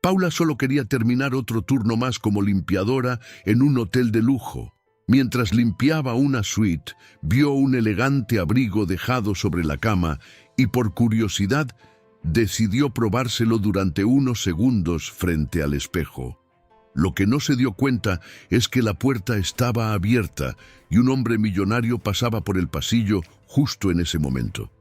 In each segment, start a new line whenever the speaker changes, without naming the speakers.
Paula solo quería terminar otro turno más como limpiadora en un hotel de lujo. Mientras limpiaba una suite, vio un elegante abrigo dejado sobre la cama y por curiosidad decidió probárselo durante unos segundos frente al espejo. Lo que no se dio cuenta es que la puerta estaba abierta y un hombre millonario pasaba por el pasillo justo en ese momento.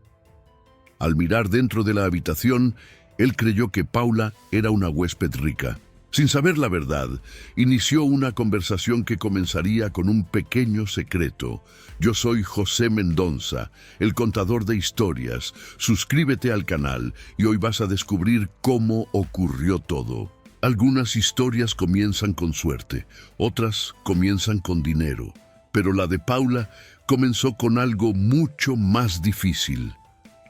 Al mirar dentro de la habitación, él creyó que Paula era una huésped rica. Sin saber la verdad, inició una conversación que comenzaría con un pequeño secreto. Yo soy José Mendonça, el contador de historias. Suscríbete al canal y hoy vas a descubrir cómo ocurrió todo. Algunas historias comienzan con suerte, otras comienzan con dinero. Pero la de Paula comenzó con algo mucho más difícil: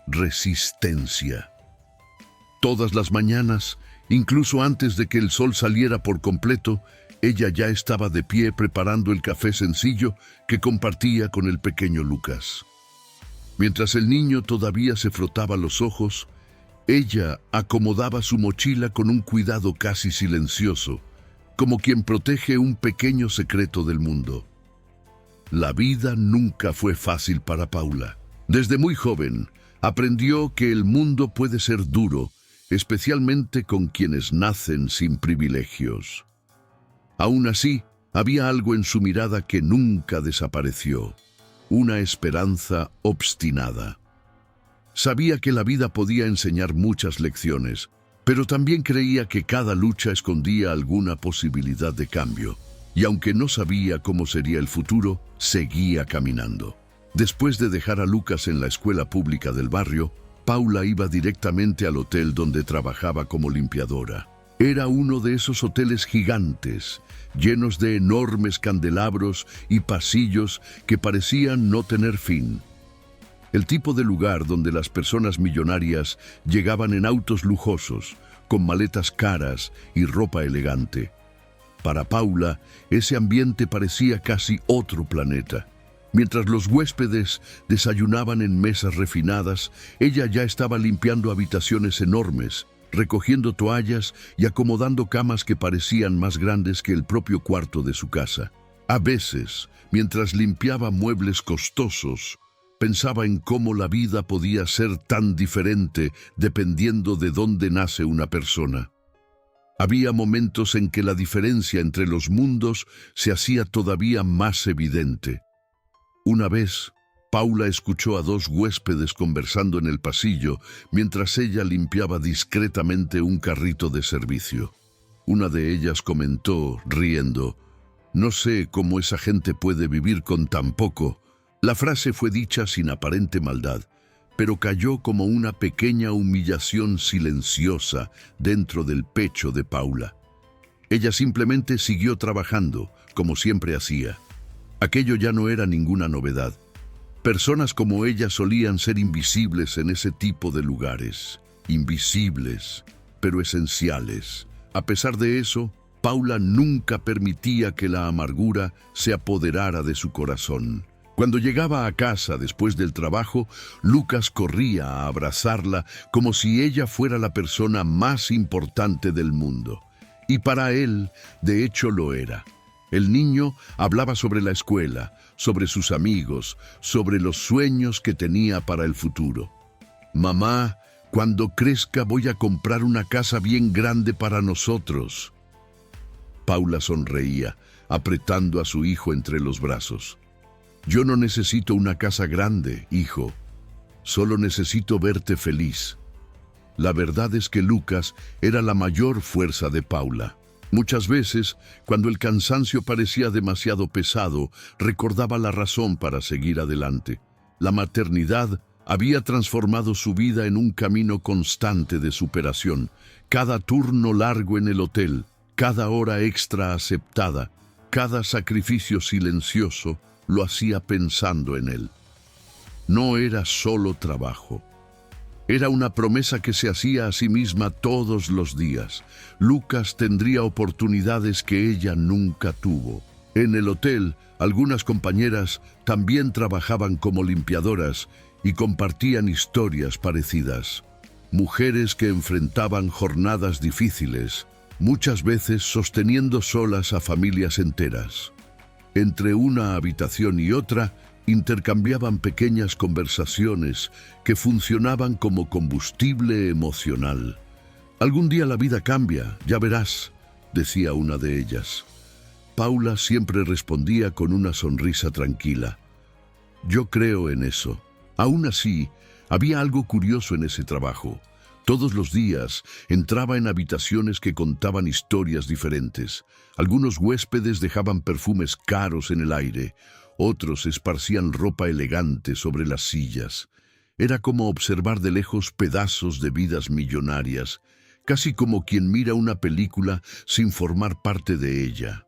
resistencia. Todas las mañanas, incluso antes de que el sol saliera por completo, ella ya estaba de pie preparando el café sencillo que compartía con el pequeño Lucas. Mientras el niño todavía se frotaba los ojos, ella acomodaba su mochila con un cuidado casi silencioso, como quien protege un pequeño secreto del mundo. La vida nunca fue fácil para Paula. Desde muy joven, aprendió que el mundo puede ser duro, especialmente con quienes nacen sin privilegios. Aún así, había algo en su mirada que nunca desapareció: una esperanza obstinada. Sabía que la vida podía enseñar muchas lecciones, pero también creía que cada lucha escondía alguna posibilidad de cambio. Y aunque no sabía cómo sería el futuro, seguía caminando. Después de dejar a Lucas en la escuela pública del barrio, Paula iba directamente al hotel donde trabajaba como limpiadora. Era uno de esos hoteles gigantes, llenos de enormes candelabros y pasillos que parecían no tener fin. El tipo de lugar donde las personas millonarias llegaban en autos lujosos, con maletas caras y ropa elegante. Para Paula, ese ambiente parecía casi otro planeta. Mientras los huéspedes desayunaban en mesas refinadas, ella ya estaba limpiando habitaciones enormes, recogiendo toallas y acomodando camas que parecían más grandes que el propio cuarto de su casa. A veces, mientras limpiaba muebles costosos, pensaba en cómo la vida podía ser tan diferente dependiendo de dónde nace una persona. Había momentos en que la diferencia entre los mundos se hacía todavía más evidente. Una vez, Paula escuchó a dos huéspedes conversando en el pasillo mientras ella limpiaba discretamente un carrito de servicio. Una de ellas comentó, riendo: «No sé cómo esa gente puede vivir con tan poco». La frase fue dicha sin aparente maldad, pero cayó como una pequeña humillación silenciosa dentro del pecho de Paula. Ella simplemente siguió trabajando, como siempre hacía. Aquello ya no era ninguna novedad. Personas como ella solían ser invisibles en ese tipo de lugares. Invisibles, pero esenciales. A pesar de eso, Paula nunca permitía que la amargura se apoderara de su corazón. Cuando llegaba a casa después del trabajo, Lucas corría a abrazarla como si ella fuera la persona más importante del mundo. Y para él, de hecho, lo era. El niño hablaba sobre la escuela, sobre sus amigos, sobre los sueños que tenía para el futuro. «Mamá, cuando crezca voy a comprar una casa bien grande para nosotros». Paula sonreía, apretando a su hijo entre los brazos. «Yo no necesito una casa grande, hijo. Solo necesito verte feliz». La verdad es que Lucas era la mayor fuerza de Paula. Muchas veces, cuando el cansancio parecía demasiado pesado, recordaba la razón para seguir adelante. La maternidad había transformado su vida en un camino constante de superación. Cada turno largo en el hotel, cada hora extra aceptada, cada sacrificio silencioso, lo hacía pensando en él. No era solo trabajo. Era una promesa que se hacía a sí misma todos los días. Lucas tendría oportunidades que ella nunca tuvo. En el hotel, algunas compañeras también trabajaban como limpiadoras y compartían historias parecidas. Mujeres que enfrentaban jornadas difíciles, muchas veces sosteniendo solas a familias enteras. Entre una habitación y otra, intercambiaban pequeñas conversaciones que funcionaban como combustible emocional. «Algún día la vida cambia, ya verás», decía una de ellas. Paula siempre respondía con una sonrisa tranquila. «Yo creo en eso». Aún así, había algo curioso en ese trabajo. Todos los días entraba en habitaciones que contaban historias diferentes. Algunos huéspedes dejaban perfumes caros en el aire, otros esparcían ropa elegante sobre las sillas. Era como observar de lejos pedazos de vidas millonarias, casi como quien mira una película sin formar parte de ella.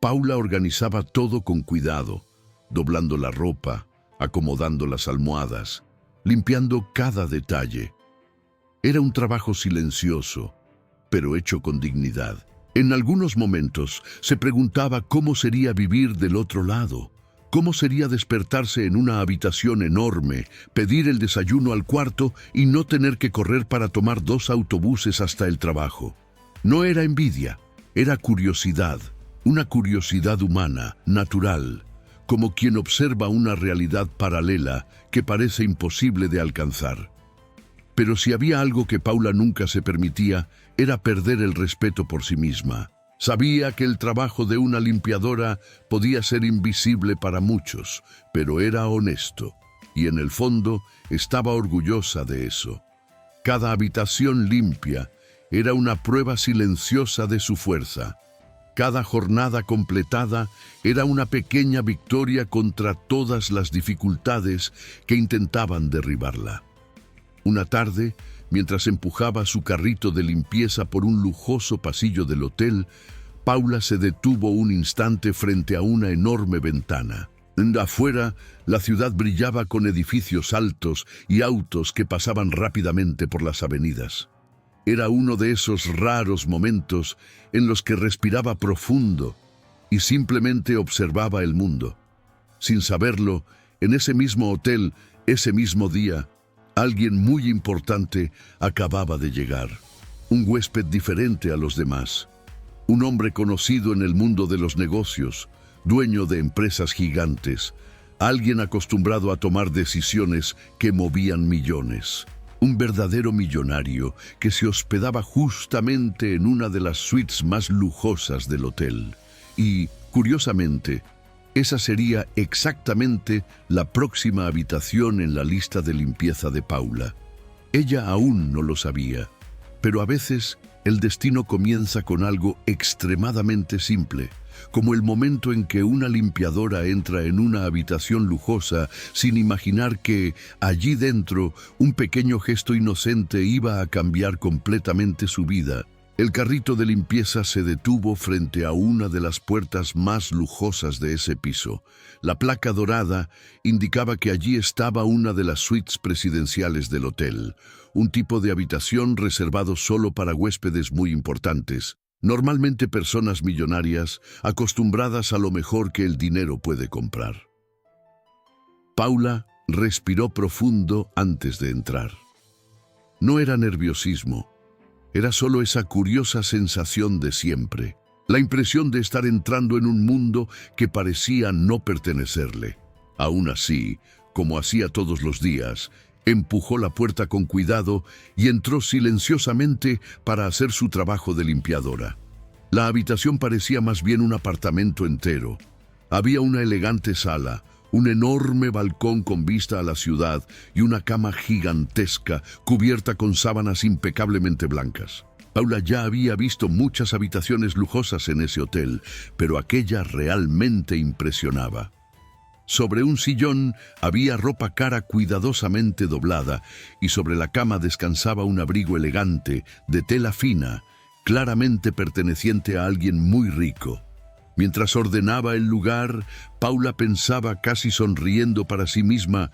Paula organizaba todo con cuidado, doblando la ropa, acomodando las almohadas, limpiando cada detalle. Era un trabajo silencioso, pero hecho con dignidad. En algunos momentos se preguntaba cómo sería vivir del otro lado, cómo sería despertarse en una habitación enorme, pedir el desayuno al cuarto y no tener que correr para tomar 2 autobuses hasta el trabajo. No era envidia, era curiosidad, una curiosidad humana, natural, como quien observa una realidad paralela que parece imposible de alcanzar. Pero si había algo que Paula nunca se permitía, era perder el respeto por sí misma. Sabía que el trabajo de una limpiadora podía ser invisible para muchos, pero era honesto, y en el fondo estaba orgullosa de eso. Cada habitación limpia era una prueba silenciosa de su fuerza. Cada jornada completada era una pequeña victoria contra todas las dificultades que intentaban derribarla. Una tarde, mientras empujaba su carrito de limpieza por un lujoso pasillo del hotel, Paula se detuvo un instante frente a una enorme ventana. Afuera, la ciudad brillaba con edificios altos y autos que pasaban rápidamente por las avenidas. Era uno de esos raros momentos en los que respiraba profundo y simplemente observaba el mundo. Sin saberlo, en ese mismo hotel, ese mismo día, alguien muy importante acababa de llegar. Un huésped diferente a los demás. Un hombre conocido en el mundo de los negocios, dueño de empresas gigantes. Alguien acostumbrado a tomar decisiones que movían millones. Un verdadero millonario que se hospedaba justamente en una de las suites más lujosas del hotel. Y, curiosamente, esa sería exactamente la próxima habitación en la lista de limpieza de Paula. Ella aún no lo sabía, pero a veces el destino comienza con algo extremadamente simple, como el momento en que una limpiadora entra en una habitación lujosa sin imaginar que, allí dentro, un pequeño gesto inocente iba a cambiar completamente su vida. El carrito de limpieza se detuvo frente a una de las puertas más lujosas de ese piso. La placa dorada indicaba que allí estaba una de las suites presidenciales del hotel, un tipo de habitación reservado solo para huéspedes muy importantes, normalmente personas millonarias acostumbradas a lo mejor que el dinero puede comprar. Paula respiró profundo antes de entrar. No era nerviosismo. Era solo esa curiosa sensación de siempre, la impresión de estar entrando en un mundo que parecía no pertenecerle. Aún así, como hacía todos los días, empujó la puerta con cuidado y entró silenciosamente para hacer su trabajo de limpiadora. La habitación parecía más bien un apartamento entero. Había una elegante sala, un enorme balcón con vista a la ciudad y una cama gigantesca cubierta con sábanas impecablemente blancas. Paula ya había visto muchas habitaciones lujosas en ese hotel, pero aquella realmente impresionaba. Sobre un sillón había ropa cara cuidadosamente doblada y sobre la cama descansaba un abrigo elegante de tela fina, claramente perteneciente a alguien muy rico. Mientras ordenaba el lugar, Paula pensaba, casi sonriendo para sí misma,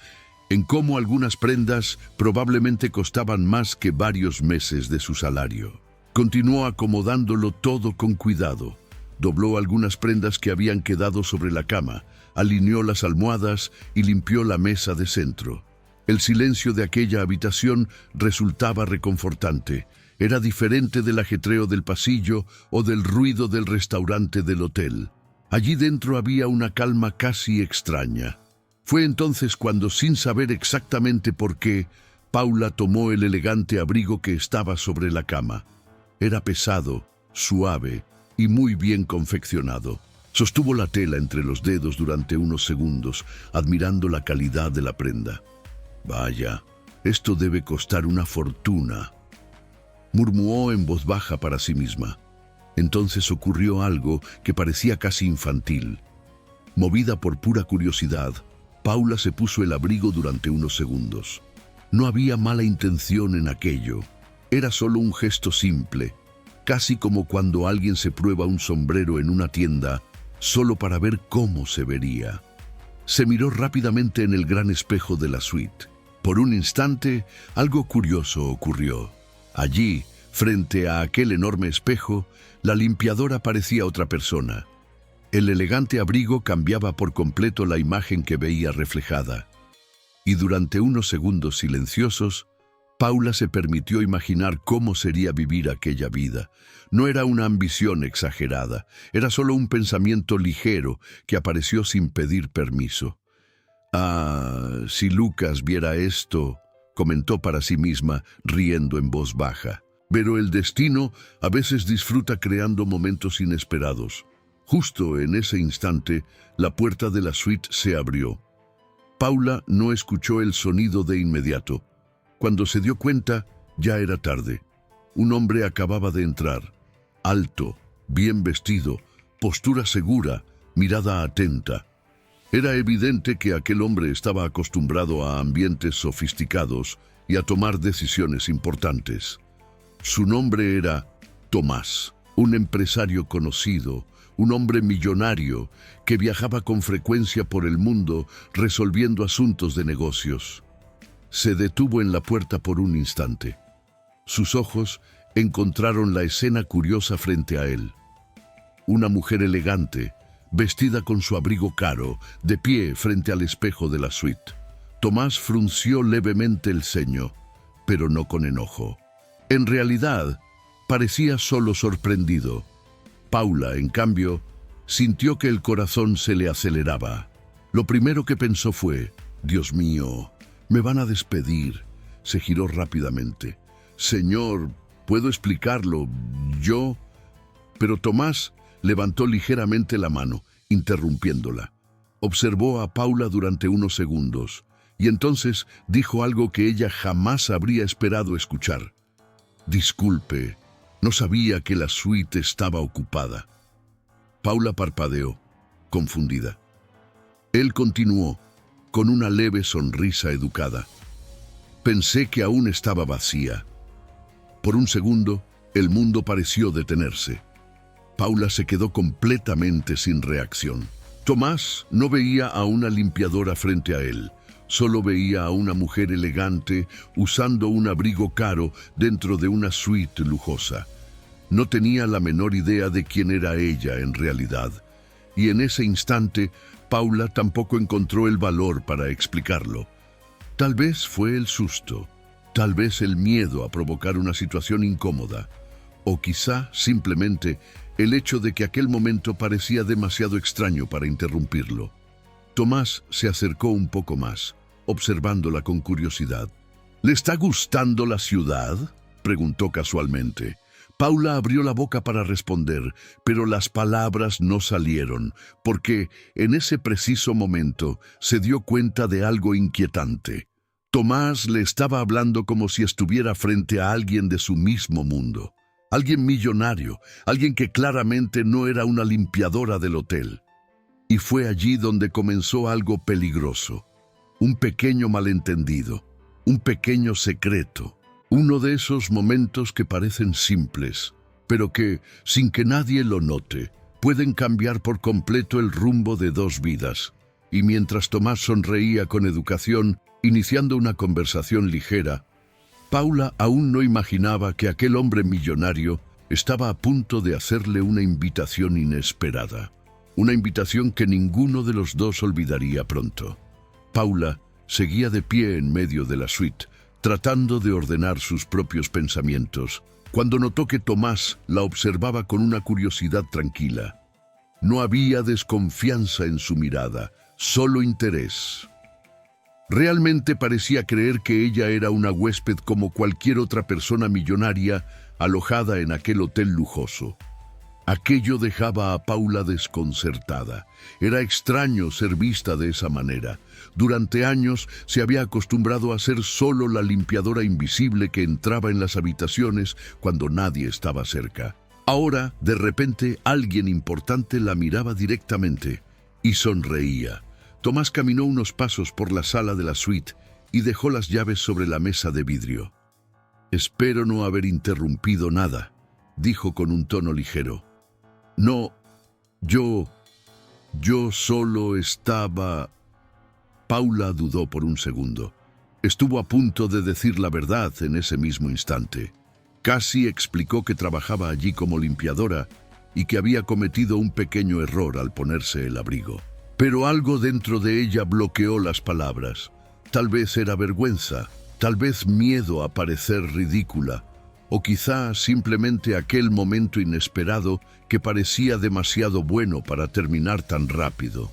en cómo algunas prendas probablemente costaban más que varios meses de su salario. Continuó acomodándolo todo con cuidado. Dobló algunas prendas que habían quedado sobre la cama, alineó las almohadas y limpió la mesa de centro. El silencio de aquella habitación resultaba reconfortante. Era diferente del ajetreo del pasillo o del ruido del restaurante del hotel. Allí dentro había una calma casi extraña. Fue entonces cuando, sin saber exactamente por qué, Paula tomó el elegante abrigo que estaba sobre la cama. Era pesado, suave y muy bien confeccionado. Sostuvo la tela entre los dedos durante unos segundos, admirando la calidad de la prenda. «Vaya, esto debe costar una fortuna», murmuró en voz baja para sí misma. Entonces ocurrió algo que parecía casi infantil. Movida por pura curiosidad, Paula se puso el abrigo durante unos segundos. No había mala intención en aquello. Era solo un gesto simple, casi como cuando alguien se prueba un sombrero en una tienda solo para ver cómo se vería. Se miró rápidamente en el gran espejo de la suite. Por un instante, algo curioso ocurrió. Allí, frente a aquel enorme espejo, la limpiadora parecía otra persona. El elegante abrigo cambiaba por completo la imagen que veía reflejada. Y durante unos segundos silenciosos, Paula se permitió imaginar cómo sería vivir aquella vida. No era una ambición exagerada, era solo un pensamiento ligero que apareció sin pedir permiso. «Ah, si Lucas viera esto», comentó para sí misma, riendo en voz baja. Pero el destino a veces disfruta creando momentos inesperados. Justo en ese instante, la puerta de la suite se abrió. Paula no escuchó el sonido de inmediato. Cuando se dio cuenta, ya era tarde. Un hombre acababa de entrar. Alto, bien vestido, postura segura, mirada atenta. Era evidente que aquel hombre estaba acostumbrado a ambientes sofisticados y a tomar decisiones importantes. Su nombre era Tomás, un empresario conocido, un hombre millonario que viajaba con frecuencia por el mundo resolviendo asuntos de negocios. Se detuvo en la puerta por un instante. Sus ojos encontraron la escena curiosa frente a él. Una mujer elegante, vestida con su abrigo caro, de pie frente al espejo de la suite. Tomás frunció levemente el ceño, pero no con enojo. En realidad, parecía solo sorprendido. Paula, en cambio, sintió que el corazón se le aceleraba. Lo primero que pensó fue: «Dios mío, me van a despedir». Se giró rápidamente. «Señor, ¿puedo explicarlo? Yo...». Pero Tomás levantó ligeramente la mano, interrumpiéndola. Observó a Paula durante unos segundos, y entonces dijo algo que ella jamás habría esperado escuchar. «Disculpe, no sabía que la suite estaba ocupada». Paula parpadeó, confundida. Él continuó, con una leve sonrisa educada. «Pensé que aún estaba vacía». Por un segundo, el mundo pareció detenerse. Paula se quedó completamente sin reacción. Tomás no veía a una limpiadora frente a él. Solo veía a una mujer elegante usando un abrigo caro dentro de una suite lujosa. No tenía la menor idea de quién era ella en realidad. Y en ese instante, Paula tampoco encontró el valor para explicarlo. Tal vez fue el susto, tal vez el miedo a provocar una situación incómoda, o quizá simplemente el hecho de que aquel momento parecía demasiado extraño para interrumpirlo. Tomás se acercó un poco más, observándola con curiosidad. «¿Le está gustando la ciudad?», preguntó casualmente. Paula abrió la boca para responder, pero las palabras no salieron, porque en ese preciso momento se dio cuenta de algo inquietante. Tomás le estaba hablando como si estuviera frente a alguien de su mismo mundo. Alguien millonario, alguien que claramente no era una limpiadora del hotel. Y fue allí donde comenzó algo peligroso. Un pequeño malentendido, un pequeño secreto. Uno de esos momentos que parecen simples, pero que, sin que nadie lo note, pueden cambiar por completo el rumbo de dos vidas. Y mientras Tomás sonreía con educación, iniciando una conversación ligera, Paula aún no imaginaba que aquel hombre millonario estaba a punto de hacerle una invitación inesperada. Una invitación que ninguno de los dos olvidaría pronto. Paula seguía de pie en medio de la suite, tratando de ordenar sus propios pensamientos, cuando notó que Tomás la observaba con una curiosidad tranquila. No había desconfianza en su mirada, solo interés. Realmente parecía creer que ella era una huésped como cualquier otra persona millonaria alojada en aquel hotel lujoso. Aquello dejaba a Paula desconcertada. Era extraño ser vista de esa manera. Durante años se había acostumbrado a ser solo la limpiadora invisible que entraba en las habitaciones cuando nadie estaba cerca. Ahora, de repente, alguien importante la miraba directamente y sonreía. Tomás caminó unos pasos por la sala de la suite y dejó las llaves sobre la mesa de vidrio. «Espero no haber interrumpido nada», dijo con un tono ligero. «No, yo solo estaba...» Paula dudó por un segundo. Estuvo a punto de decir la verdad en ese mismo instante. Casi explicó que trabajaba allí como limpiadora y que había cometido un pequeño error al ponerse el abrigo. Pero algo dentro de ella bloqueó las palabras. Tal vez era vergüenza, tal vez miedo a parecer ridícula, o quizá simplemente aquel momento inesperado que parecía demasiado bueno para terminar tan rápido.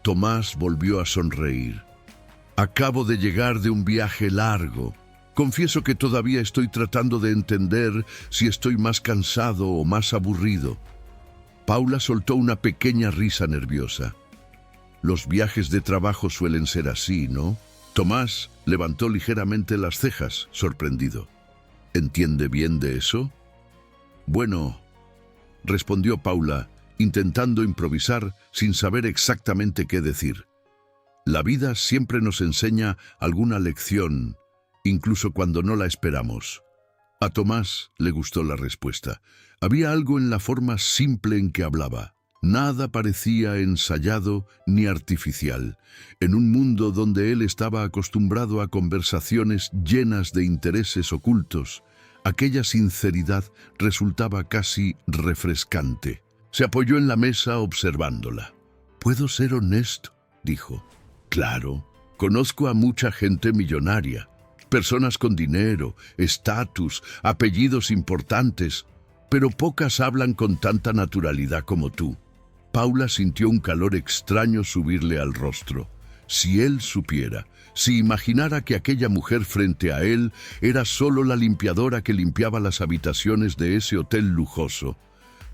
Tomás volvió a sonreír. «Acabo de llegar de un viaje largo. Confieso que todavía estoy tratando de entender si estoy más cansado o más aburrido». Paula soltó una pequeña risa nerviosa. «Los viajes de trabajo suelen ser así, ¿no?» Tomás levantó ligeramente las cejas, sorprendido. «¿Entiende bien de eso?» «Bueno», respondió Paula, intentando improvisar sin saber exactamente qué decir. «La vida siempre nos enseña alguna lección, incluso cuando no la esperamos». A Tomás le gustó la respuesta. Había algo en la forma simple en que hablaba. Nada parecía ensayado ni artificial. En un mundo donde él estaba acostumbrado a conversaciones llenas de intereses ocultos, aquella sinceridad resultaba casi refrescante. Se apoyó en la mesa observándola. «¿Puedo ser honesto?», dijo. «Claro, conozco a mucha gente millonaria, personas con dinero, estatus, apellidos importantes, pero pocas hablan con tanta naturalidad como tú». Paula sintió un calor extraño subirle al rostro. Si él supiera, si imaginara que aquella mujer frente a él era solo la limpiadora que limpiaba las habitaciones de ese hotel lujoso.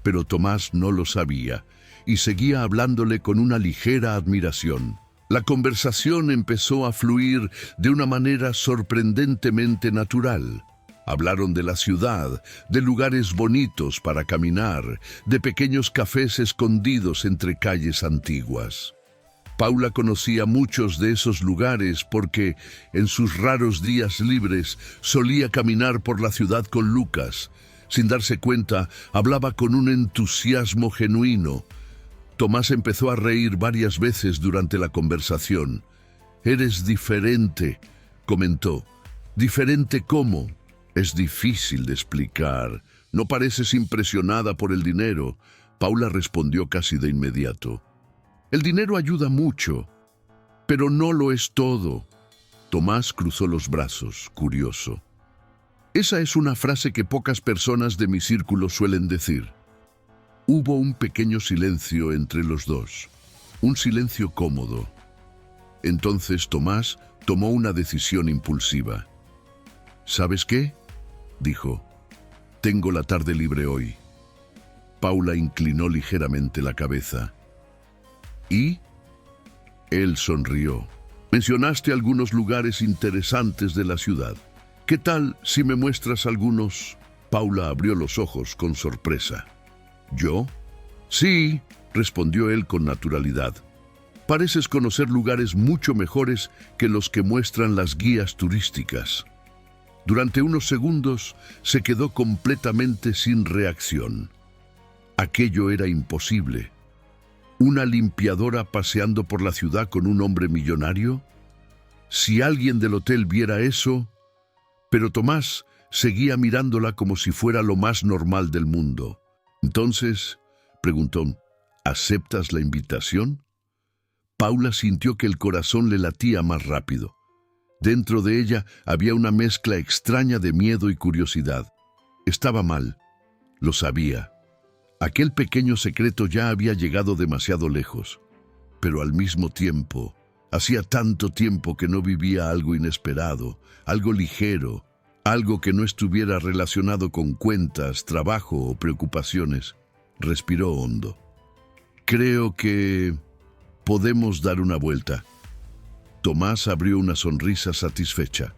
Pero Tomás no lo sabía y seguía hablándole con una ligera admiración. La conversación empezó a fluir de una manera sorprendentemente natural. Hablaron de la ciudad, de lugares bonitos para caminar, de pequeños cafés escondidos entre calles antiguas. Paula conocía muchos de esos lugares porque, en sus raros días libres, solía caminar por la ciudad con Lucas. Sin darse cuenta, hablaba con un entusiasmo genuino. Tomás empezó a reír varias veces durante la conversación. «Eres diferente», comentó. «¿Diferente cómo?» «Es difícil de explicar. No pareces impresionada por el dinero». Paula respondió casi de inmediato. «El dinero ayuda mucho, pero no lo es todo». Tomás cruzó los brazos, curioso. «Esa es una frase que pocas personas de mi círculo suelen decir». Hubo un pequeño silencio entre los dos, un silencio cómodo. Entonces Tomás tomó una decisión impulsiva. «¿Sabes qué?», dijo. «Tengo la tarde libre hoy». Paula inclinó ligeramente la cabeza. «¿Y?». Él sonrió. «Mencionaste algunos lugares interesantes de la ciudad. ¿Qué tal si me muestras algunos?» Paula abrió los ojos con sorpresa. «¿Yo?». «Sí», respondió él con naturalidad. «Pareces conocer lugares mucho mejores que los que muestran las guías turísticas». Durante unos segundos se quedó completamente sin reacción. Aquello era imposible. ¿Una limpiadora paseando por la ciudad con un hombre millonario? Si alguien del hotel viera eso... Pero Tomás seguía mirándola como si fuera lo más normal del mundo. Entonces, preguntó, ¿aceptas la invitación? Paula sintió que el corazón le latía más rápido. Dentro de ella había una mezcla extraña de miedo y curiosidad. Estaba mal, lo sabía. Aquel pequeño secreto ya había llegado demasiado lejos, pero al mismo tiempo, hacía tanto tiempo que no vivía algo inesperado, algo ligero, algo que no estuviera relacionado con cuentas, trabajo o preocupaciones. Respiró hondo. Creo que podemos dar una vuelta. Tomás abrió una sonrisa satisfecha.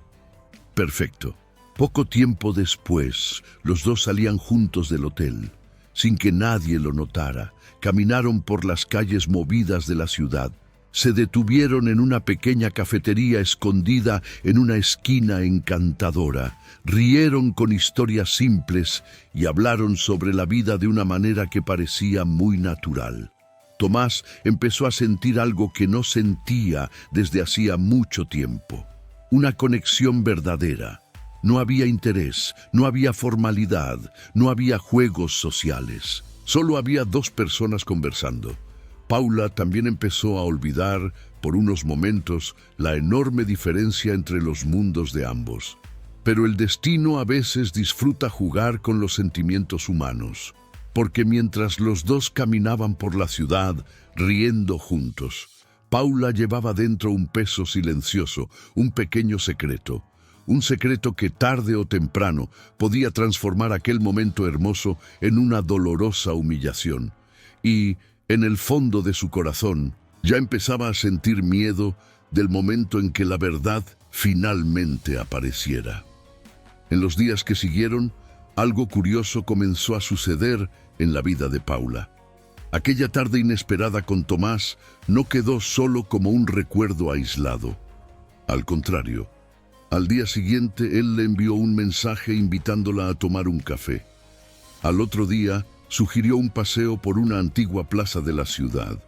Perfecto. Poco tiempo después, los dos salían juntos del hotel. Sin que nadie lo notara, caminaron por las calles movidas de la ciudad. Se detuvieron en una pequeña cafetería escondida en una esquina encantadora. Rieron con historias simples y hablaron sobre la vida de una manera que parecía muy natural. Tomás empezó a sentir algo que no sentía desde hacía mucho tiempo. Una conexión verdadera. No había interés, no había formalidad, no había juegos sociales. Solo había dos personas conversando. Paula también empezó a olvidar, por unos momentos, la enorme diferencia entre los mundos de ambos. Pero el destino a veces disfruta jugar con los sentimientos humanos, porque mientras los dos caminaban por la ciudad, riendo juntos, Paula llevaba dentro un peso silencioso, un pequeño secreto. Un secreto que tarde o temprano podía transformar aquel momento hermoso en una dolorosa humillación. Y, en el fondo de su corazón, ya empezaba a sentir miedo del momento en que la verdad finalmente apareciera. En los días que siguieron, algo curioso comenzó a suceder en la vida de Paula. Aquella tarde inesperada con Tomás no quedó solo como un recuerdo aislado. Al contrario, al día siguiente él le envió un mensaje invitándola a tomar un café. Al otro día, sugirió un paseo por una antigua plaza de la ciudad.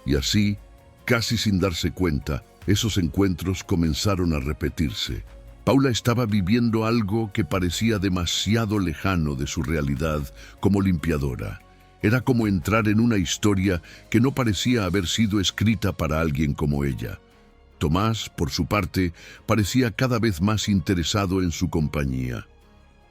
Y así, casi sin darse cuenta, esos encuentros comenzaron a repetirse. Paula estaba viviendo algo que parecía demasiado lejano de su realidad como limpiadora. Era como entrar en una historia que no parecía haber sido escrita para alguien como ella. Tomás, por su parte, parecía cada vez más interesado en su compañía.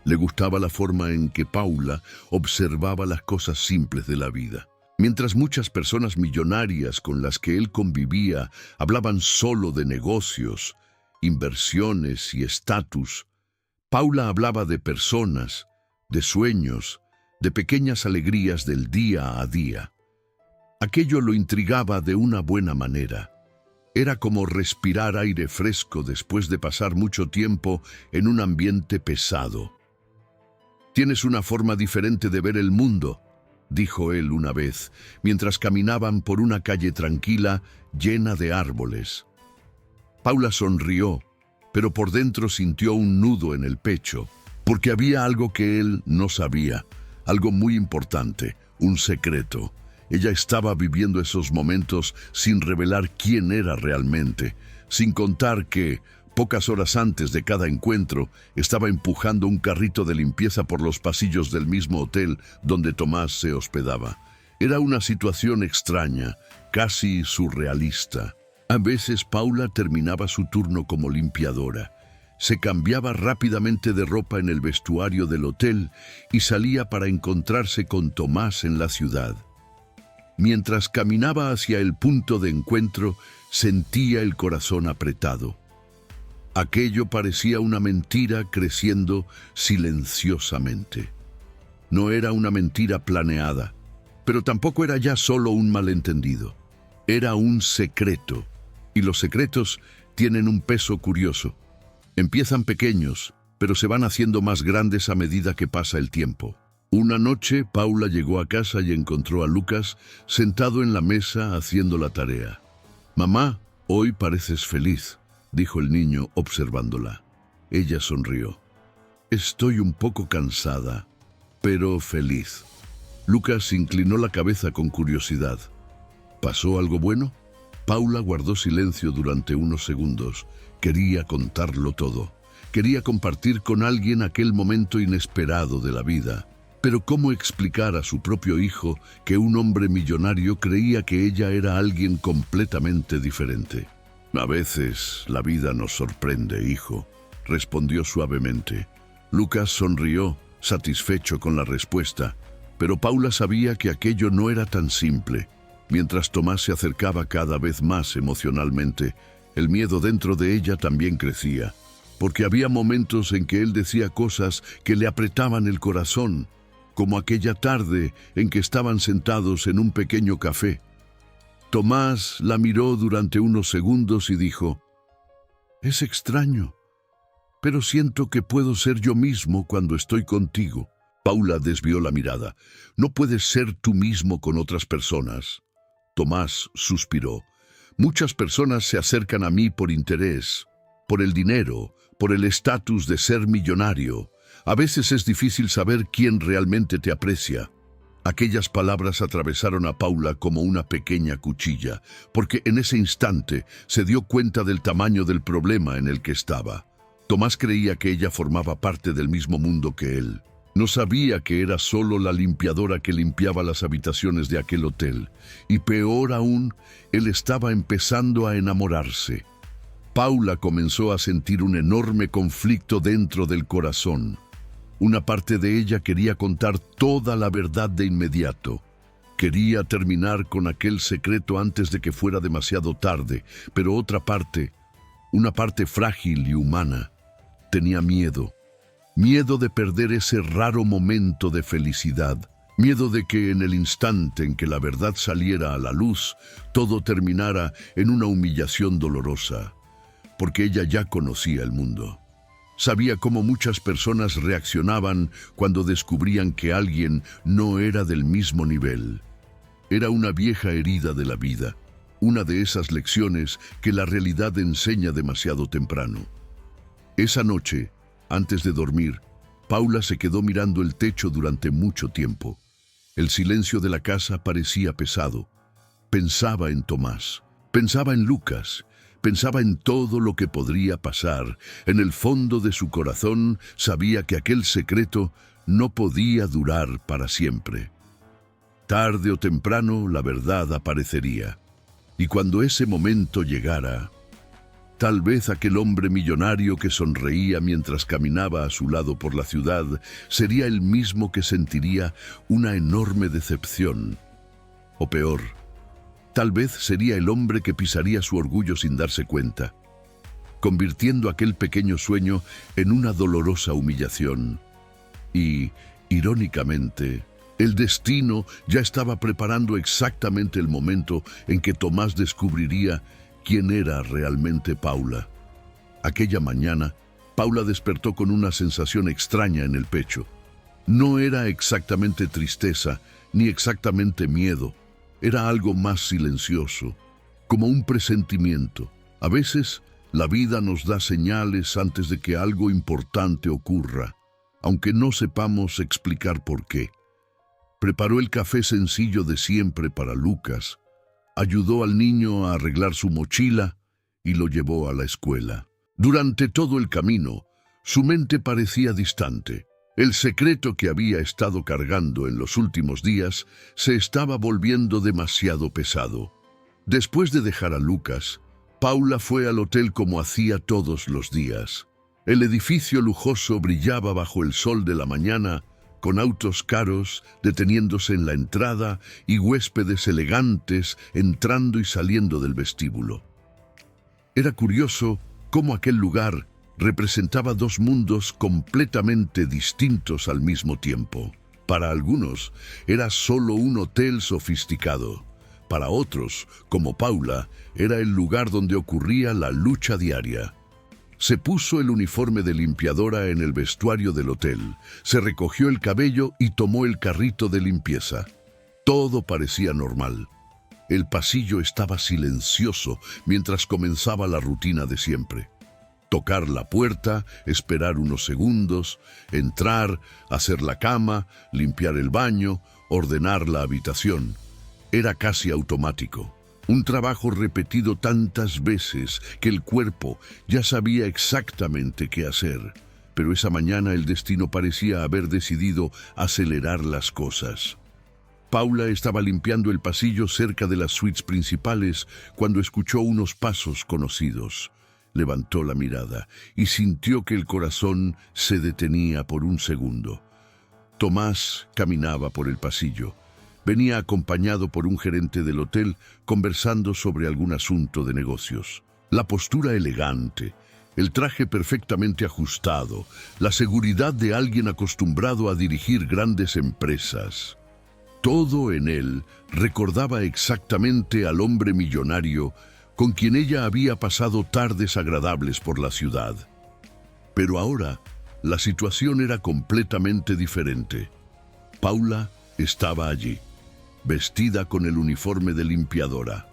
Le gustaba la forma en que Paula observaba las cosas simples de la vida. Mientras muchas personas millonarias con las que él convivía hablaban solo de negocios, inversiones y estatus, Paula hablaba de personas, de sueños, de pequeñas alegrías del día a día. Aquello lo intrigaba de una buena manera. Era como respirar aire fresco después de pasar mucho tiempo en un ambiente pesado. «Tienes una forma diferente de ver el mundo», dijo él una vez, mientras caminaban por una calle tranquila, llena de árboles. Paula sonrió, pero por dentro sintió un nudo en el pecho, porque había algo que él no sabía, algo muy importante, un secreto. Ella estaba viviendo esos momentos sin revelar quién era realmente, sin contar que, pocas horas antes de cada encuentro, estaba empujando un carrito de limpieza por los pasillos del mismo hotel donde Tomás se hospedaba. Era una situación extraña, casi surrealista. A veces Paula terminaba su turno como limpiadora. Se cambiaba rápidamente de ropa en el vestuario del hotel y salía para encontrarse con Tomás en la ciudad. Mientras caminaba hacia el punto de encuentro, sentía el corazón apretado. Aquello parecía una mentira creciendo silenciosamente. No era una mentira planeada, pero tampoco era ya solo un malentendido. Era un secreto, y los secretos tienen un peso curioso. Empiezan pequeños, pero se van haciendo más grandes a medida que pasa el tiempo. Una noche, Paula llegó a casa y encontró a Lucas sentado en la mesa haciendo la tarea. «Mamá, hoy pareces feliz», dijo el niño observándola. Ella sonrió. «Estoy un poco cansada, pero feliz». Lucas inclinó la cabeza con curiosidad. ¿Pasó algo bueno? Paula guardó silencio durante unos segundos. Quería contarlo todo. Quería compartir con alguien aquel momento inesperado de la vida. Pero ¿cómo explicar a su propio hijo que un hombre millonario creía que ella era alguien completamente diferente? «A veces la vida nos sorprende, hijo», respondió suavemente. Lucas sonrió, satisfecho con la respuesta, pero Paula sabía que aquello no era tan simple. Mientras Tomás se acercaba cada vez más emocionalmente, el miedo dentro de ella también crecía, porque había momentos en que él decía cosas que le apretaban el corazón, como aquella tarde en que estaban sentados en un pequeño café. Tomás la miró durante unos segundos y dijo: «Es extraño, pero siento que puedo ser yo mismo cuando estoy contigo». Paula desvió la mirada. «No puedes ser tú mismo con otras personas». Tomás suspiró. «Muchas personas se acercan a mí por interés, por el dinero, por el estatus de ser millonario. A veces es difícil saber quién realmente te aprecia». Aquellas palabras atravesaron a Paula como una pequeña cuchilla, porque en ese instante se dio cuenta del tamaño del problema en el que estaba. Tomás creía que ella formaba parte del mismo mundo que él. No sabía que era solo la limpiadora que limpiaba las habitaciones de aquel hotel. Y peor aún, él estaba empezando a enamorarse. Paula comenzó a sentir un enorme conflicto dentro del corazón. Una parte de ella quería contar toda la verdad de inmediato. Quería terminar con aquel secreto antes de que fuera demasiado tarde, pero otra parte, una parte frágil y humana, tenía miedo. Miedo de perder ese raro momento de felicidad. Miedo de que en el instante en que la verdad saliera a la luz, todo terminara en una humillación dolorosa, porque ella ya conocía el mundo. Sabía cómo muchas personas reaccionaban cuando descubrían que alguien no era del mismo nivel. Era una vieja herida de la vida, una de esas lecciones que la realidad enseña demasiado temprano. Esa noche, antes de dormir, Paula se quedó mirando el techo durante mucho tiempo. El silencio de la casa parecía pesado. Pensaba en Tomás, pensaba en Lucas, pensaba en todo lo que podría pasar. En el fondo de su corazón sabía que aquel secreto no podía durar para siempre. Tarde o temprano la verdad aparecería. Y cuando ese momento llegara, tal vez aquel hombre millonario que sonreía mientras caminaba a su lado por la ciudad sería el mismo que sentiría una enorme decepción. O peor, tal vez sería el hombre que pisaría su orgullo sin darse cuenta, convirtiendo aquel pequeño sueño en una dolorosa humillación. Y, irónicamente, el destino ya estaba preparando exactamente el momento en que Tomás descubriría quién era realmente Paula. Aquella mañana, Paula despertó con una sensación extraña en el pecho. No era exactamente tristeza, ni exactamente miedo. Era algo más silencioso, como un presentimiento. A veces, la vida nos da señales antes de que algo importante ocurra, aunque no sepamos explicar por qué. Preparó el café sencillo de siempre para Lucas, ayudó al niño a arreglar su mochila y lo llevó a la escuela. Durante todo el camino, su mente parecía distante. El secreto que había estado cargando en los últimos días se estaba volviendo demasiado pesado. Después de dejar a Lucas, Paula fue al hotel como hacía todos los días. El edificio lujoso brillaba bajo el sol de la mañana, con autos caros deteniéndose en la entrada y huéspedes elegantes entrando y saliendo del vestíbulo. Era curioso cómo aquel lugar representaba dos mundos completamente distintos al mismo tiempo. Para algunos, era solo un hotel sofisticado. Para otros, como Paula, era el lugar donde ocurría la lucha diaria. Se puso el uniforme de limpiadora en el vestuario del hotel, se recogió el cabello y tomó el carrito de limpieza. Todo parecía normal. El pasillo estaba silencioso mientras comenzaba la rutina de siempre. Tocar la puerta, esperar unos segundos, entrar, hacer la cama, limpiar el baño, ordenar la habitación. Era casi automático. Un trabajo repetido tantas veces que el cuerpo ya sabía exactamente qué hacer. Pero esa mañana el destino parecía haber decidido acelerar las cosas. Paula estaba limpiando el pasillo cerca de las suites principales cuando escuchó unos pasos conocidos. Levantó la mirada y sintió que el corazón se detenía por un segundo. Tomás caminaba por el pasillo. Venía acompañado por un gerente del hotel conversando sobre algún asunto de negocios. La postura elegante, el traje perfectamente ajustado, la seguridad de alguien acostumbrado a dirigir grandes empresas. Todo en él recordaba exactamente al hombre millonario con quien ella había pasado tardes agradables por la ciudad. Pero ahora, la situación era completamente diferente. Paula estaba allí, vestida con el uniforme de limpiadora,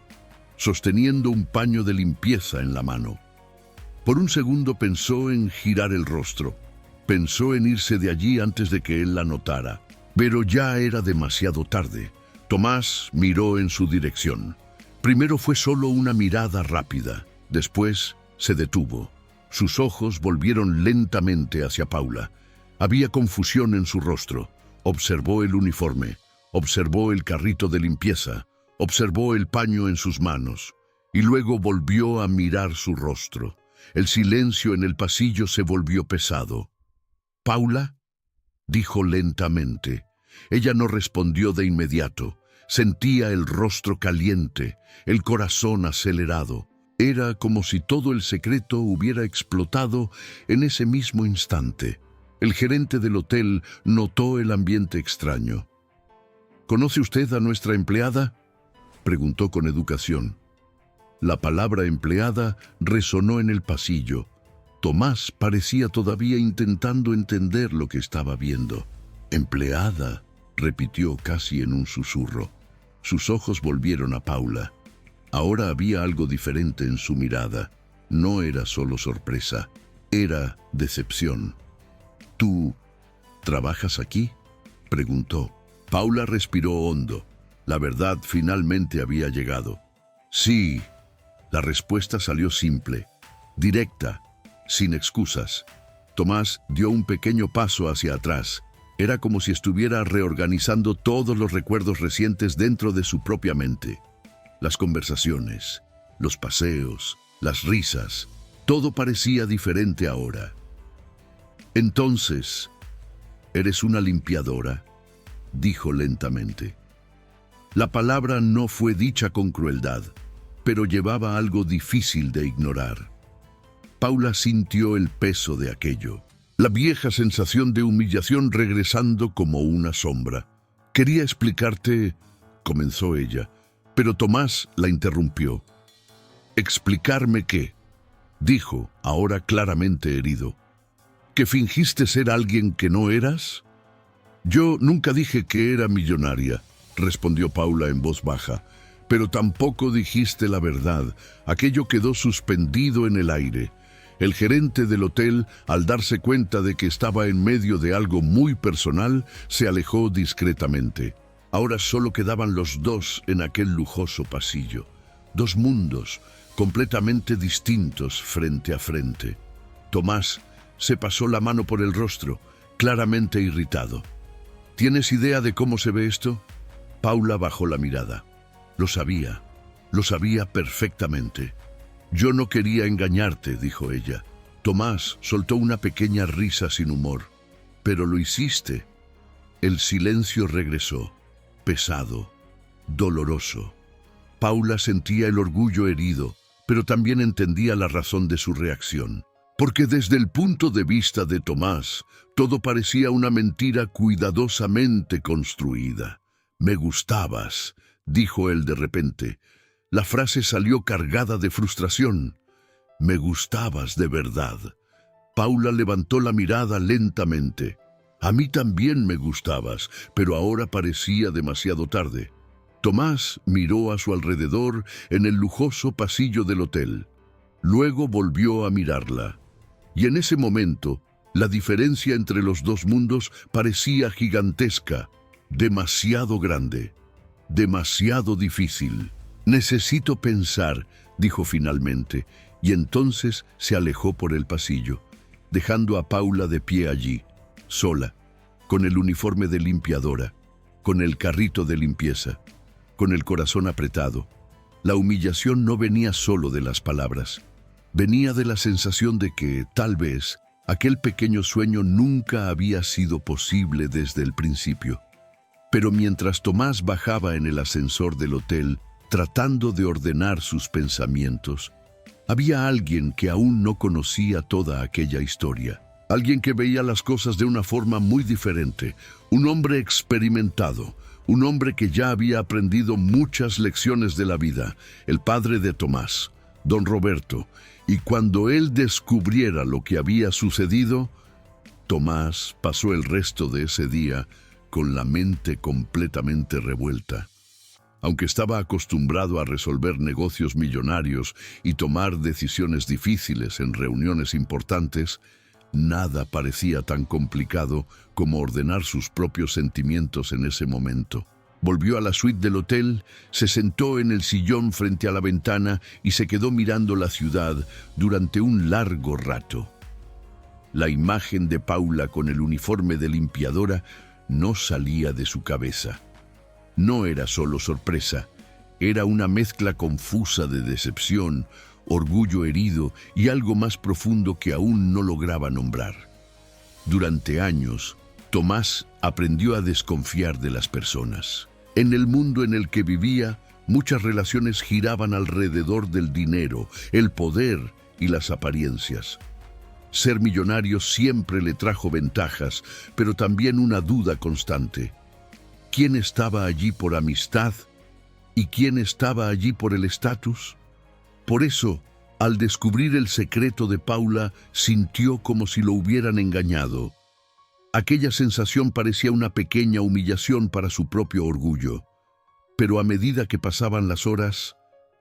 sosteniendo un paño de limpieza en la mano. Por un segundo pensó en girar el rostro. Pensó en irse de allí antes de que él la notara. Pero ya era demasiado tarde. Tomás miró en su dirección. Primero fue solo una mirada rápida. Después se detuvo. Sus ojos volvieron lentamente hacia Paula. Había confusión en su rostro. Observó el uniforme. Observó el carrito de limpieza. Observó el paño en sus manos. Y luego volvió a mirar su rostro. El silencio en el pasillo se volvió pesado. «¿Paula?», dijo lentamente. Ella no respondió de inmediato. Sentía el rostro caliente, el corazón acelerado. Era como si todo el secreto hubiera explotado en ese mismo instante. El gerente del hotel notó el ambiente extraño. «¿Conoce usted a nuestra empleada?», preguntó con educación. La palabra empleada resonó en el pasillo. Tomás parecía todavía intentando entender lo que estaba viendo. «Empleada», repitió casi en un susurro. Sus ojos volvieron a Paula. Ahora había algo diferente en su mirada. No era solo sorpresa, era decepción. «¿Tú trabajas aquí?», preguntó. Paula respiró hondo. La verdad finalmente había llegado. «Sí». La respuesta salió simple, directa, sin excusas. Tomás dio un pequeño paso hacia atrás. Era como si estuviera reorganizando todos los recuerdos recientes dentro de su propia mente. Las conversaciones, los paseos, las risas, todo parecía diferente ahora. «Entonces, ¿eres una limpiadora?», dijo lentamente. La palabra no fue dicha con crueldad, pero llevaba algo difícil de ignorar. Paula sintió el peso de aquello, la vieja sensación de humillación regresando como una sombra. «Quería explicarte», comenzó ella, pero Tomás la interrumpió. «¿Explicarme qué?», dijo, ahora claramente herido. «¿Que fingiste ser alguien que no eras?». «Yo nunca dije que era millonaria», respondió Paula en voz baja. «Pero tampoco dijiste la verdad. Aquello quedó suspendido en el aire». El gerente del hotel, al darse cuenta de que estaba en medio de algo muy personal, se alejó discretamente. Ahora solo quedaban los dos en aquel lujoso pasillo. Dos mundos, completamente distintos frente a frente. Tomás se pasó la mano por el rostro, claramente irritado. «¿Tienes idea de cómo se ve esto?». Paula bajó la mirada. Lo sabía perfectamente. «Yo no quería engañarte», dijo ella. Tomás soltó una pequeña risa sin humor. «Pero lo hiciste». El silencio regresó, pesado, doloroso. Paula sentía el orgullo herido, pero también entendía la razón de su reacción. Porque desde el punto de vista de Tomás, todo parecía una mentira cuidadosamente construida. «Me gustabas», dijo él de repente. La frase salió cargada de frustración. «Me gustabas de verdad». Paula levantó la mirada lentamente. «A mí también me gustabas, pero ahora parecía demasiado tarde». Tomás miró a su alrededor en el lujoso pasillo del hotel. Luego volvió a mirarla. Y en ese momento, la diferencia entre los dos mundos parecía gigantesca, demasiado grande, demasiado difícil. «Necesito pensar», dijo finalmente, y entonces se alejó por el pasillo, dejando a Paula de pie allí, sola, con el uniforme de limpiadora, con el carrito de limpieza, con el corazón apretado. La humillación no venía solo de las palabras, venía de la sensación de que, tal vez, Aquel pequeño sueño nunca había sido posible desde el principio. Pero mientras Tomás bajaba en el ascensor del hotel, tratando de ordenar sus pensamientos, había alguien que aún no conocía toda aquella historia. Alguien que veía las cosas de una forma muy diferente. Un hombre experimentado. Un hombre que ya había aprendido muchas lecciones de la vida. El padre de Tomás, don Roberto. Y cuando él descubriera lo que había sucedido, Tomás pasó el resto de ese día con la mente completamente revuelta. Aunque estaba acostumbrado a resolver negocios millonarios y tomar decisiones difíciles en reuniones importantes, nada parecía tan complicado como ordenar sus propios sentimientos en ese momento. Volvió a la suite del hotel, se sentó en el sillón frente a la ventana y se quedó mirando la ciudad durante un largo rato. La imagen de Paula con el uniforme de limpiadora no salía de su cabeza. No era solo sorpresa, era una mezcla confusa de decepción, orgullo herido y algo más profundo que aún no lograba nombrar. Durante años, Tomás aprendió a desconfiar de las personas. En el mundo en el que vivía, muchas relaciones giraban alrededor del dinero, el poder y las apariencias. Ser millonario siempre le trajo ventajas, pero también una duda constante. ¿Quién estaba allí por amistad y quién estaba allí por el estatus? Por eso, al descubrir el secreto de Paula, sintió como si lo hubieran engañado. Aquella sensación parecía una pequeña humillación para su propio orgullo. Pero a medida que pasaban las horas,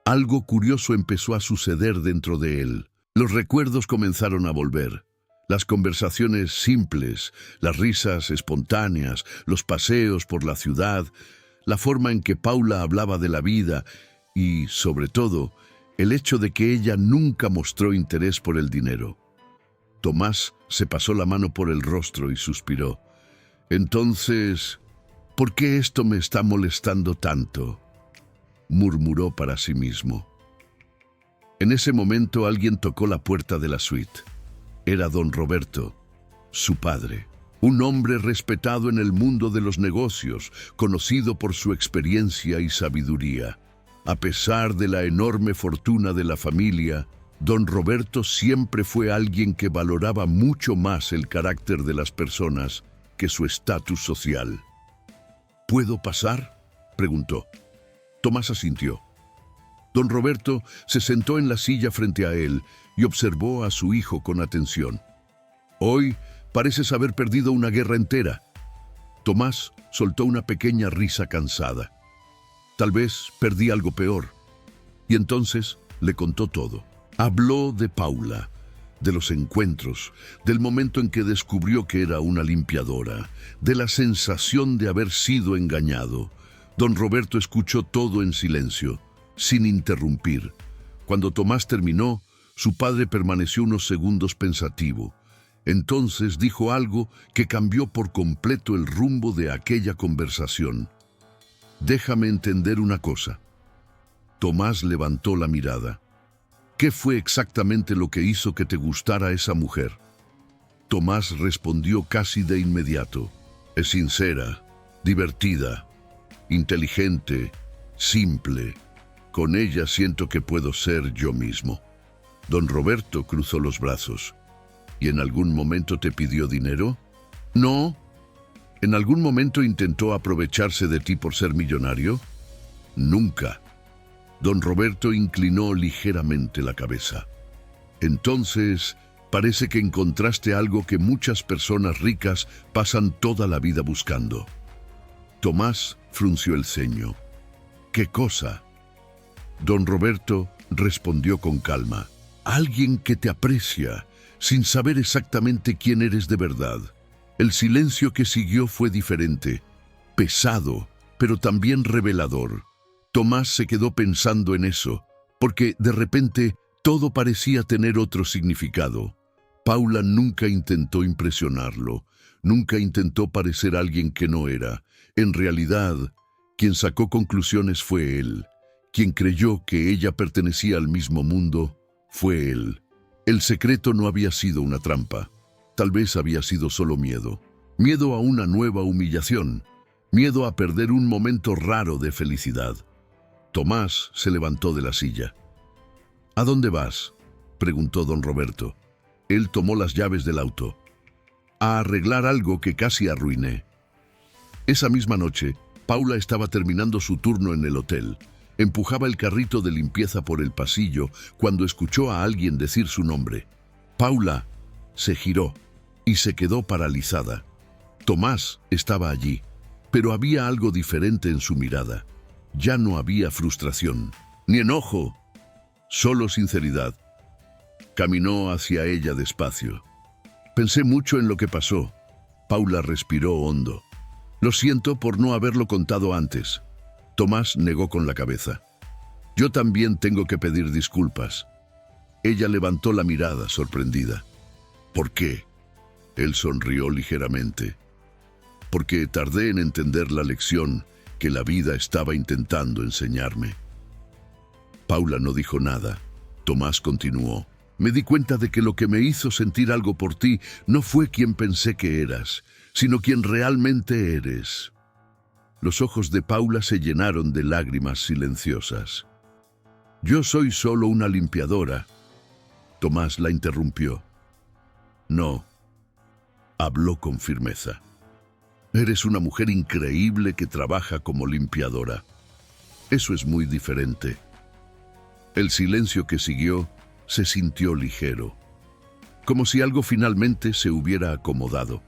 algo curioso empezó a suceder dentro de él. Los recuerdos comenzaron a volver. Las conversaciones simples, las risas espontáneas, los paseos por la ciudad, la forma en que Paula hablaba de la vida y, sobre todo, el hecho de que ella nunca mostró interés por el dinero. Tomás se pasó la mano por el rostro y suspiró. Entonces, ¿por qué esto me está molestando tanto?, murmuró para sí mismo. En ese momento alguien tocó la puerta de la suite. Era don Roberto, su padre, un hombre respetado en el mundo de los negocios, conocido por su experiencia y sabiduría. A pesar de la enorme fortuna de la familia, don Roberto siempre fue alguien que valoraba mucho más el carácter de las personas que su estatus social. ¿Puedo pasar?, preguntó. Tomás asintió. Don Roberto se sentó en la silla frente a él y observó a su hijo con atención. Hoy pareces haber perdido una guerra entera. Tomás soltó una pequeña risa cansada. Tal vez perdí algo peor. Y entonces le contó todo. Habló de Paula, de los encuentros, del momento en que descubrió que era una limpiadora, de la sensación de haber sido engañado. Don Roberto escuchó todo en silencio, sin interrumpir. Cuando Tomás terminó, su padre permaneció unos segundos pensativo. Entonces dijo algo que cambió por completo el rumbo de aquella conversación. Déjame entender una cosa. Tomás levantó la mirada. ¿Qué fue exactamente lo que hizo que te gustara esa mujer? Tomás respondió casi de inmediato. Es sincera, divertida, inteligente, simple. Con ella siento que puedo ser yo mismo. Don Roberto cruzó los brazos. ¿Y en algún momento te pidió dinero? No. ¿En algún momento intentó aprovecharse de ti por ser millonario? Nunca. Don Roberto inclinó ligeramente la cabeza. Entonces, parece que encontraste algo que muchas personas ricas pasan toda la vida buscando. Tomás frunció el ceño. ¿Qué cosa? Don Roberto respondió con calma. Alguien que te aprecia, sin saber exactamente quién eres de verdad. El silencio que siguió fue diferente, pesado, pero también revelador. Tomás se quedó pensando en eso, porque de repente todo parecía tener otro significado. Paula nunca intentó impresionarlo, nunca intentó parecer alguien que no era. En realidad, quien sacó conclusiones fue él. Quien creyó que ella pertenecía al mismo mundo fue él. El secreto no había sido una trampa. Tal vez había sido solo miedo. Miedo a una nueva humillación. Miedo a perder un momento raro de felicidad. Tomás se levantó de la silla. ¿A dónde vas?, preguntó don Roberto. Él tomó las llaves del auto. A arreglar algo que casi arruiné. Esa misma noche, Paula estaba terminando su turno en el hotel. Empujaba el carrito de limpieza por el pasillo cuando escuchó a alguien decir su nombre. Paula se giró y se quedó paralizada. Tomás estaba allí, pero había algo diferente en su mirada. Ya no había frustración, ni enojo, solo sinceridad. Caminó hacia ella despacio. Pensé mucho en lo que pasó. Paula respiró hondo. Lo siento por no haberlo contado antes. Tomás negó con la cabeza. Yo también tengo que pedir disculpas. Ella levantó la mirada, sorprendida. ¿Por qué? Él sonrió ligeramente. Porque tardé en entender la lección que la vida estaba intentando enseñarme. Paula no dijo nada. Tomás continuó. Me di cuenta de que lo que me hizo sentir algo por ti no fue quien pensé que eras, sino quien realmente eres. Los ojos de Paula se llenaron de lágrimas silenciosas. Yo soy solo una limpiadora. Tomás la interrumpió. No. Habló con firmeza. Eres una mujer increíble que trabaja como limpiadora. Eso es muy diferente. El silencio que siguió se sintió ligero, como si algo finalmente se hubiera acomodado.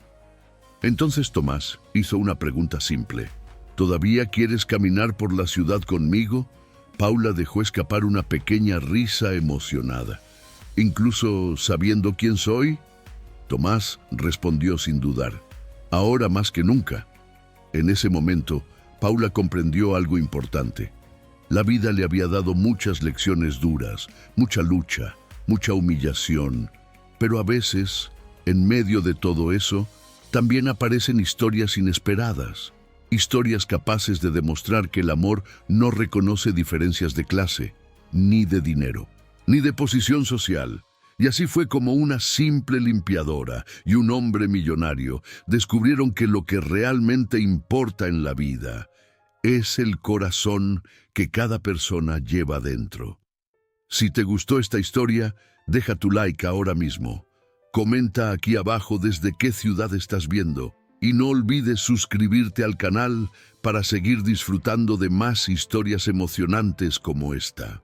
Entonces Tomás hizo una pregunta simple. ¿Todavía quieres caminar por la ciudad conmigo? Paula dejó escapar una pequeña risa emocionada. ¿Incluso sabiendo quién soy? Tomás respondió sin dudar. Ahora más que nunca. En ese momento, Paula comprendió algo importante. La vida le había dado muchas lecciones duras, mucha lucha, mucha humillación, pero a veces, en medio de todo eso, también aparecen historias inesperadas, historias capaces de demostrar que el amor no reconoce diferencias de clase, ni de dinero, ni de posición social. Y así fue como una simple limpiadora y un hombre millonario descubrieron que lo que realmente importa en la vida es el corazón que cada persona lleva dentro. Si te gustó esta historia, deja tu like ahora mismo. Comenta aquí abajo desde qué ciudad estás viendo y no olvides suscribirte al canal para seguir disfrutando de más historias emocionantes como esta.